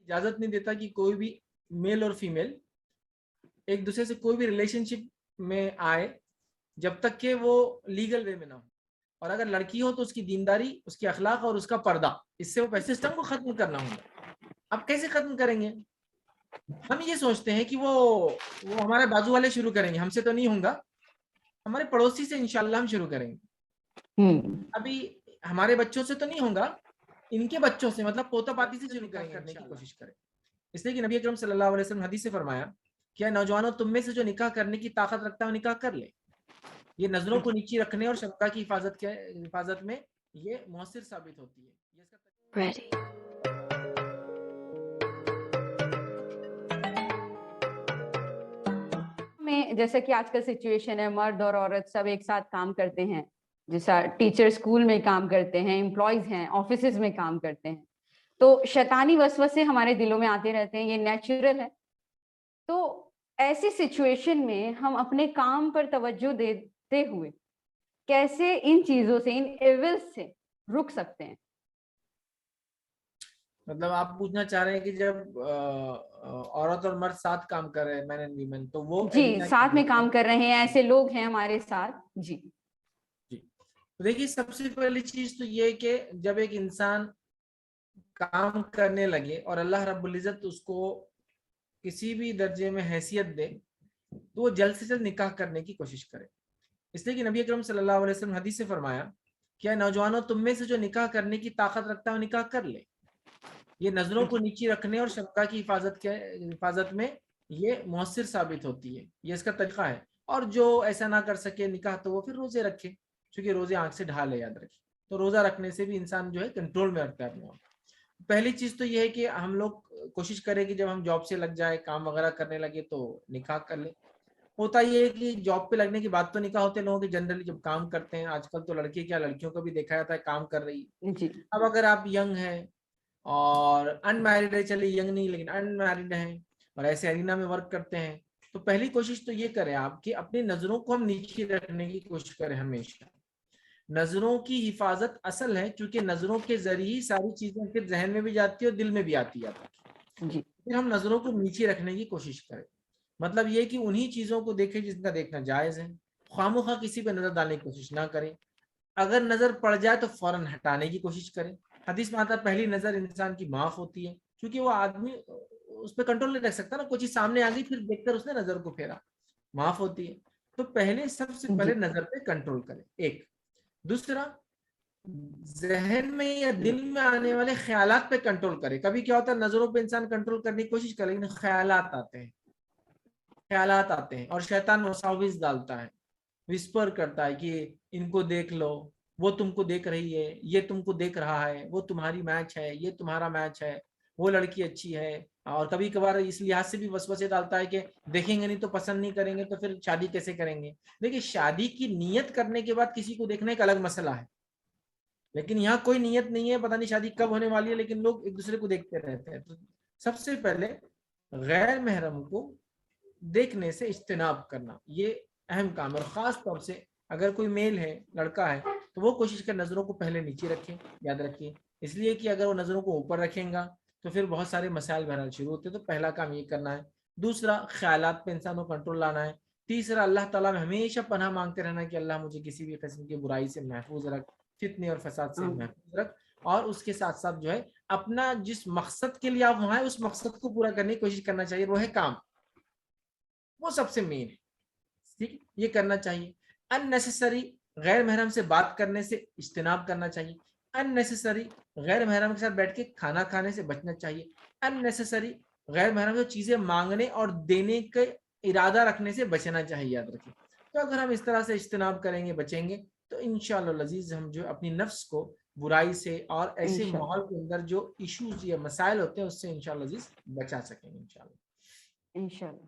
اجازت نہیں دیتا کہ کوئی بھی میل اور فیمیل ایک دوسرے سے کوئی بھی ریلیشن شپ میں آئے جب تک کہ وہ لیگل وے میں نہ ہو. اور اگر لڑکی ہو تو اس کی دینداری، اس کے اخلاق اور اس کا پردہ، اس سے وہ سسٹم کو ختم کرنا ہوگا. اب کیسے ختم کریں گے؟ ہم یہ سوچتے ہیں کہ وہ ہمارے بازو والے شروع کریں گے، ہم سے تو نہیں ہوگا، ہمارے پڑوسی سے انشاءاللہ ہم شروع کریں گے. ابھی ہمارے بچوں سے تو نہیں ہوگا، ان کے بچوں سے، مطلب پوتا پاتی سے شروع کرنے کی کوشش کریں. اس لیے کہ نبی اکرم صلی اللہ علیہ وسلم حدیث سے فرمایا کہ نوجوانوں تم میں سے جو نکاح کرنے کی طاقت رکھتا ہے وہ نکاح کر لے. یہ نظروں کو نیچی رکھنے اور شبکہ کی حفاظت میں یہ مؤثر ثابت ہوتی ہے. میں جیسا کہ آج کل سچویشن ہے، مرد اور عورت سب ایک ساتھ کام کرتے ہیں، جیسا ٹیچر اسکول میں کام کرتے ہیں، امپلائیز ہیں آفیسز میں کام کرتے ہیں، تو شیطانی وسوسے ہمارے دلوں میں آتے رہتے ہیں، یہ نیچرل ہے. تو ایسی سچویشن میں ہم اپنے کام پر توجہ دیتے ہوئے کیسے ان چیزوں سے، ان ایول سے رک سکتے ہیں؟ مطلب آپ پوچھنا چاہ رہے ہیں کہ جب عورت اور مرد ساتھ کام کر رہے ہیں، مین اینڈ ویمن، تو وہ جی ساتھ میں کام کر رہے ہیں، ایسے لوگ ہیں ہمارے ساتھ. جی دیکھیے، سب سے پہلی چیز تو یہ کہ جب ایک انسان کام کرنے لگے اور اللہ رب العزت اس کو کسی بھی درجے میں حیثیت دے تو وہ جلد سے جلد نکاح کرنے کی کوشش کرے. اس لیے کہ نبی اکرم صلی اللہ علیہ وسلم حدیث سے فرمایا کہ نوجوانوں تم میں سے جو نکاح کرنے کی طاقت رکھتا ہے وہ نکاح کر لے. یہ نظروں کو نیچی رکھنے اور شبکہ کی حفاظت میں یہ مؤثر ثابت ہوتی ہے، یہ اس کا طریقہ ہے. اور جو ایسا نہ کر سکے نکاح تو وہ پھر روزے رکھے، چونکہ روزے آنکھ سے ڈھال ہے، یاد رکھے. تو روزہ رکھنے سے بھی انسان جو ہے کنٹرول میں رکھتا ہے اپنے آپ. پہلی چیز تو یہ ہے کہ ہم لوگ کوشش کریں کہ جب ہم جاب سے لگ جائے، کام وغیرہ کرنے لگے تو نکاح کر لیں. ہوتا یہ ہے کہ جاب پہ لگنے کی بات تو نکاح ہوتے لوگوں کے جنرلی جب کام کرتے ہیں، آج کل تو لڑکے کیا لڑکیوں کو بھی دیکھا جاتا ہے کام کر رہی. اب اگر آپ ینگ ہیں اور ان میرڈ ہے، چلیے ینگ نہیں لیکن ان میرڈ ہیں اور ایسے ارینا میں ورک کرتے ہیں، تو پہلی کوشش تو یہ کریں آپ کہ اپنی نظروں کو ہم نیچے رکھنے کی کوشش کریں. ہمیشہ نظروں کی حفاظت اصل ہے، کیونکہ نظروں کے ذریعے ساری چیزیں پھر ذہن میں بھی جاتی ہے اور دل میں بھی آتی ہے. پھر ہم نظروں کو نیچے رکھنے کی کوشش کریں. مطلب یہ کہ انہی چیزوں کو دیکھیں جس کا دیکھنا جائز ہے. خواہ کسی پہ نظر ڈالنے کی کوشش نہ کریں. اگر نظر پڑ جائے تو فوراً ہٹانے کی کوشش کریں. حدیث میں آتا ہے پہلی نظر انسان کی معاف ہوتی ہے، کیونکہ وہ آدمی اس پہ کنٹرول نہیں رکھ سکتا نا، کوئی چیز سامنے آ گئی پھر دیکھ کر اس نے نظر کو پھیرا، معاف ہوتی ہے. تو پہلے سب سے پہلے نظر پہ کنٹرول کریں. ایک دوسرا، ذہن میں یا دل میں آنے والے خیالات پہ کنٹرول کرے. کبھی کیا ہوتا ہے نظروں پہ انسان کنٹرول کرنے کی کوشش کرے لیکن خیالات آتے ہیں اور شیطان وساوس ڈالتا ہے، وسپر کرتا ہے کہ ان کو دیکھ لو، وہ تم کو دیکھ رہی ہے، یہ تم کو دیکھ رہا ہے، وہ تمہاری میچ ہے، یہ تمہارا میچ ہے، وہ لڑکی اچھی ہے. اور کبھی کبھار اس لحاظ سے بھی وسوسے ڈالتا ہے کہ دیکھیں گے نہیں تو پسند نہیں کریں گے تو پھر شادی کیسے کریں گے. دیکھیں، شادی کی نیت کرنے کے بعد کسی کو دیکھنے کا الگ مسئلہ ہے، لیکن یہاں کوئی نیت نہیں ہے، پتہ نہیں شادی کب ہونے والی ہے، لیکن لوگ ایک دوسرے کو دیکھتے رہتے ہیں. تو سب سے پہلے غیر محرم کو دیکھنے سے اجتناب کرنا یہ اہم کام ہے. اور خاص طور سے اگر کوئی میل ہے، لڑکا ہے، تو وہ کوشش کر نظروں کو پہلے نیچے رکھیں. یاد رکھیے، اس لیے کہ اگر وہ نظروں کو اوپر رکھیں گا تو پھر بہت سارے مسائل بہرحال شروع ہوتے ہیں. تو پہلا کام یہ کرنا ہے. دوسرا، خیالات پہ انسان کو کنٹرول لانا ہے. تیسرا، اللہ تعالیٰ میں ہمیشہ پناہ مانگتے رہنا کہ اللہ مجھے کسی بھی قسم کی برائی سے محفوظ رکھ، فتنے اور فساد سے محفوظ رکھ. اور اس کے ساتھ ساتھ جو ہے اپنا جس مقصد کے لیے آپ وہاں ہیں اس مقصد کو پورا کرنے کی کوشش کرنا چاہیے، وہ ہے کام. وہ سب سے مین ہے، ٹھیک، یہ کرنا چاہیے. ان نیسیسری غیر محرم سے بات کرنے سے اجتناب کرنا چاہیے. ان نیسیسری غیر محرم کے ساتھ بیٹھ کے کھانا کھانے سے بچنا چاہیے. ان نیسیسری غیر محرم سے چیزیں مانگنے اور دینے کا ارادہ رکھنے سے بچنا چاہیے. یاد رکھیں. تو اگر ہم اس طرح سے اجتناب کریں گے، بچیں گے، تو انشاءاللہ العزیز ہم جو اپنی نفس کو برائی سے اور ایسے ماحول کے اندر جو ایشوز یا مسائل ہوتے ہیں اس سے انشاءاللہ العزیز بچا سکیں گے. انشاءاللہ.